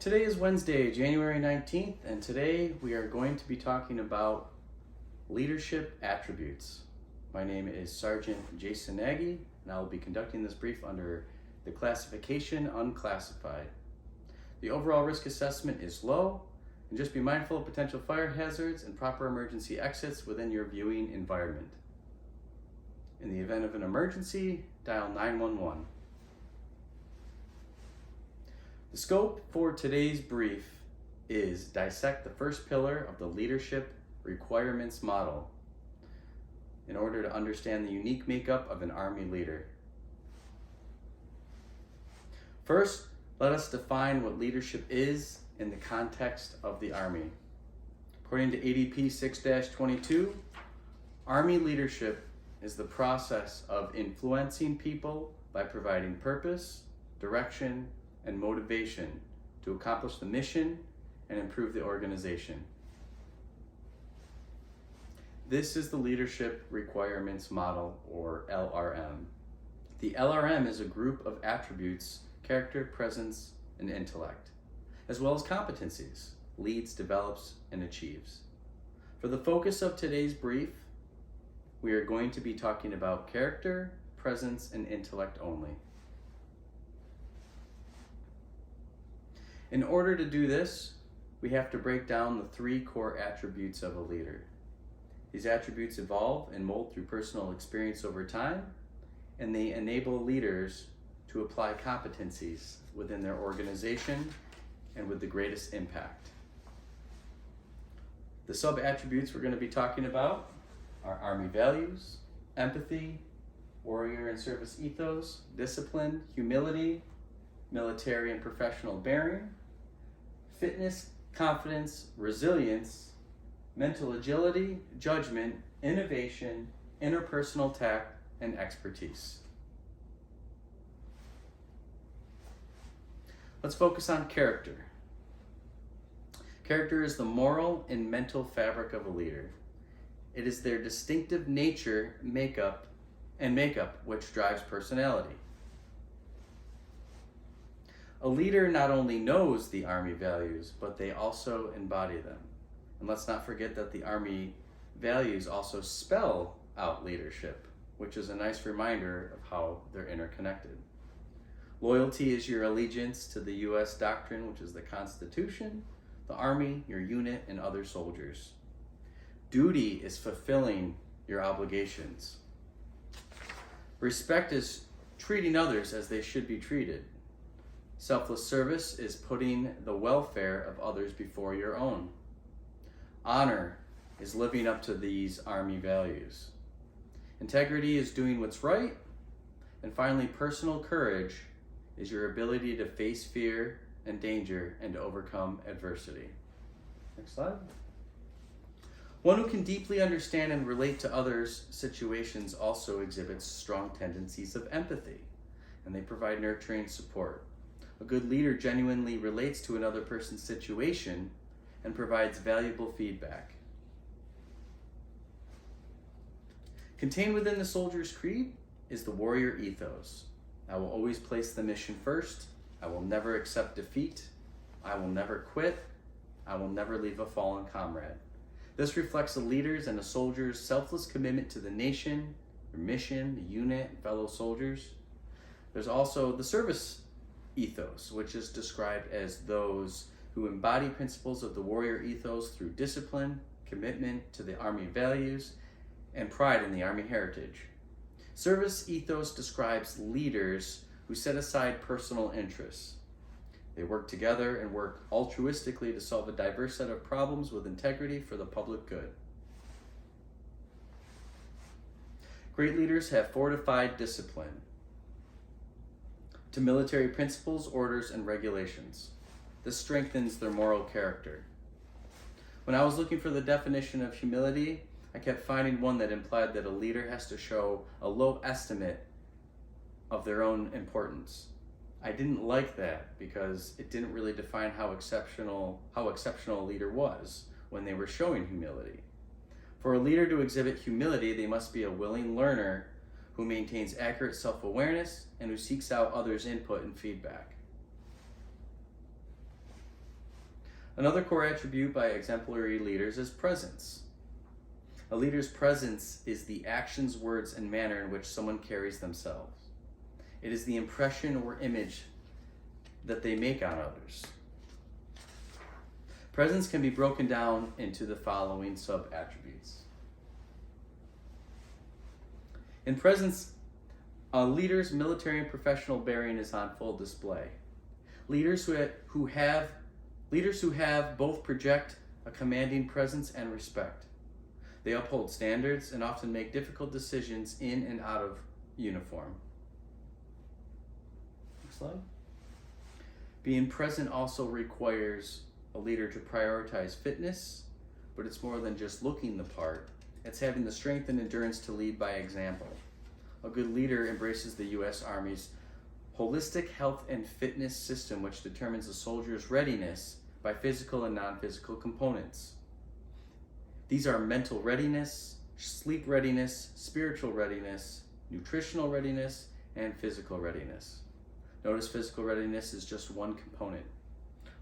Today is Wednesday, January 19th, and today we are going to be talking about leadership attributes. My name is Sergeant Jason Nagy, and I will be conducting this brief under the classification unclassified. The overall risk assessment is low, and just be mindful of potential fire hazards and proper emergency exits within your viewing environment. In the event of an emergency, dial 911. The scope for today's brief is dissect the first pillar of the leadership requirements model in order to understand the unique makeup of an Army leader. First, let us define what leadership is in the context of the Army. According to ADP 6-22, Army leadership is the process of influencing people by providing purpose, direction, and motivation to accomplish the mission and improve the organization. This is the Leadership Requirements Model, or LRM. The LRM is a group of attributes: character, presence, and intellect, as well as competencies leads, develops, and achieves. For the focus of today's brief, we are going to be talking about character, presence, and intellect only. In order to do this, we have to break down the three core attributes of a leader. These attributes evolve and mold through personal experience over time, and they enable leaders to apply competencies within their organization and with the greatest impact. The sub-attributes we're going to be talking about are Army values, empathy, warrior and service ethos, discipline, humility, military and professional bearing, fitness, confidence, resilience, mental agility, judgment, innovation, interpersonal tact, and expertise. Let's focus on character. Character is the moral and mental fabric of a leader. It is their distinctive nature, makeup which drives personality. A leader not only knows the Army values, but they also embody them. And let's not forget that the Army values also spell out leadership, which is a nice reminder of how they're interconnected. Loyalty is your allegiance to the U.S. doctrine, which is the Constitution, the Army, your unit, and other soldiers. Duty is fulfilling your obligations. Respect is treating others as they should be treated. Selfless service is putting the welfare of others before your own. Honor is living up to these Army values. Integrity is doing what's right. And finally, personal courage is your ability to face fear and danger and to overcome adversity. Next slide. One who can deeply understand and relate to others' situations also exhibits strong tendencies of empathy, and they provide nurturing support. A good leader genuinely relates to another person's situation and provides valuable feedback. Contained within the soldier's creed is the warrior ethos. I will always place the mission first. I will never accept defeat. I will never quit. I will never leave a fallen comrade. This reflects a leader's and a soldier's selfless commitment to the nation, their mission, the unit, and fellow soldiers. There's also the service ethos, which is described as those who embody principles of the warrior ethos through discipline, commitment to the Army values, and pride in the Army heritage. Service ethos describes leaders who set aside personal interests. They work together and work altruistically to solve a diverse set of problems with integrity for the public good. Great leaders have fortified discipline to military principles, orders, and regulations. This strengthens their moral character. When I was looking for the definition of humility, I kept finding one that implied that a leader has to show a low estimate of their own importance. I didn't like that because it didn't really define how exceptional a leader was when they were showing humility. For a leader to exhibit humility, they must be a willing learner who maintains accurate self-awareness and who seeks out others' input and feedback. Another core attribute by exemplary leaders is presence. A leader's presence is the actions, words, and manner in which someone carries themselves. It is the impression or image that they make on others. Presence can be broken down into the following sub-attributes. In presence, a leader's military and professional bearing is on full display. Leaders who have both project a commanding presence and respect. They uphold standards and often make difficult decisions in and out of uniform. Next slide. Being present also requires a leader to prioritize fitness, but it's more than just looking the part. It's having the strength and endurance to lead by example. A good leader embraces the U.S. Army's holistic health and fitness system, which determines a soldier's readiness by physical and non-physical components. These are mental readiness, sleep readiness, spiritual readiness, nutritional readiness, and physical readiness. Notice physical readiness is just one component.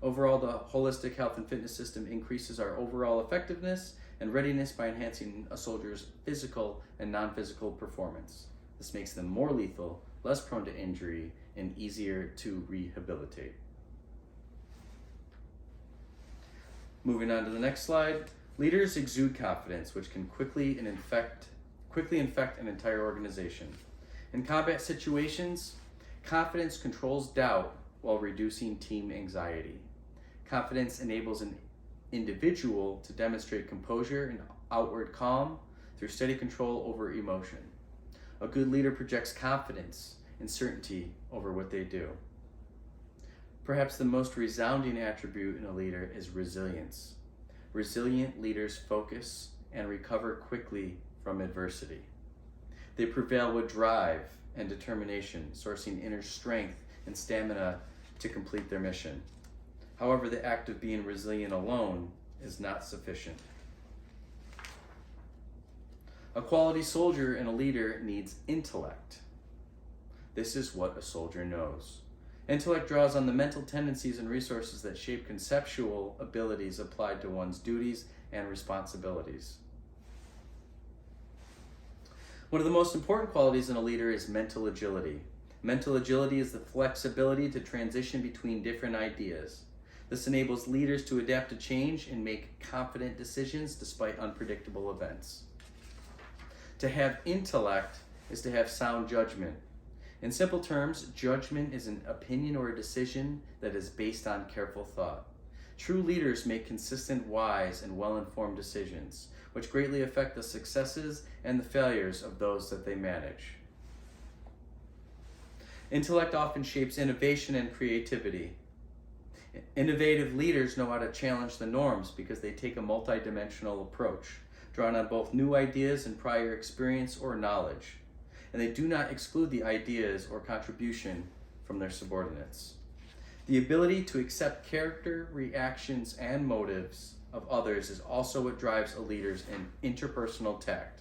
Overall, the holistic health and fitness system increases our overall effectiveness and readiness by enhancing a soldier's physical and non-physical performance. This makes them more lethal, less prone to injury, and easier to rehabilitate. Moving on to the next slide. Leaders exude confidence, which can quickly infect an entire organization. In combat situations, confidence controls doubt while reducing team anxiety. Confidence enables an individual to demonstrate composure and outward calm through steady control over emotion. A good leader projects confidence and certainty over what they do. Perhaps the most resounding attribute in a leader is resilience. Resilient leaders focus and recover quickly from adversity. They prevail with drive and determination, sourcing inner strength and stamina to complete their mission. However, the act of being resilient alone is not sufficient. A quality soldier and a leader needs intellect. This is what a soldier knows. Intellect draws on the mental tendencies and resources that shape conceptual abilities applied to one's duties and responsibilities. One of the most important qualities in a leader is mental agility. Mental agility is the flexibility to transition between different ideas. This enables leaders to adapt to change and make confident decisions despite unpredictable events. To have intellect is to have sound judgment. In simple terms, judgment is an opinion or a decision that is based on careful thought. True leaders make consistent, wise, and well-informed decisions, which greatly affect the successes and the failures of those that they manage. Intellect often shapes innovation and creativity. Innovative leaders know how to challenge the norms because they take a multidimensional approach, drawing on both new ideas and prior experience or knowledge. And they do not exclude the ideas or contribution from their subordinates. The ability to accept character, reactions, and motives of others is also what drives a leader's interpersonal tact.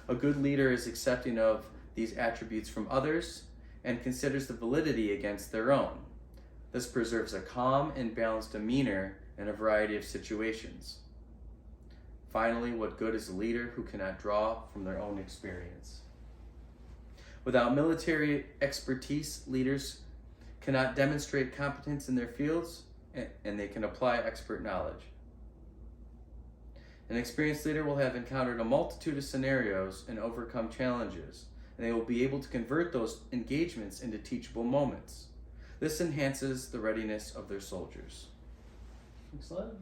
A good leader is accepting of these attributes from others and considers the validity against their own. This preserves a calm and balanced demeanor in a variety of situations. Finally, what good is a leader who cannot draw from their own experience? Without military expertise, leaders cannot demonstrate competence in their fields, and they can apply expert knowledge. An experienced leader will have encountered a multitude of scenarios and overcome challenges, and they will be able to convert those engagements into teachable moments. This enhances the readiness of their soldiers. Next slide.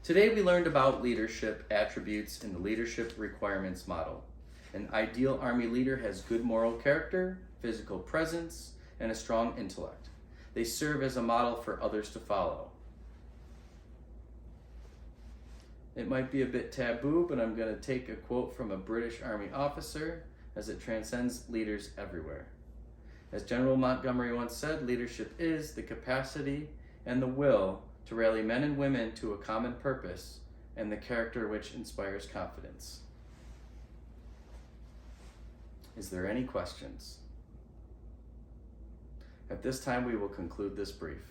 Today we learned about leadership attributes in the leadership requirements model. An ideal Army leader has good moral character, physical presence, and a strong intellect. They serve as a model for others to follow. It might be a bit taboo, but I'm going to take a quote from a British Army officer as it transcends leaders everywhere. As General Montgomery once said, leadership is the capacity and the will to rally men and women to a common purpose and the character which inspires confidence. Is there any questions? At this time, we will conclude this brief.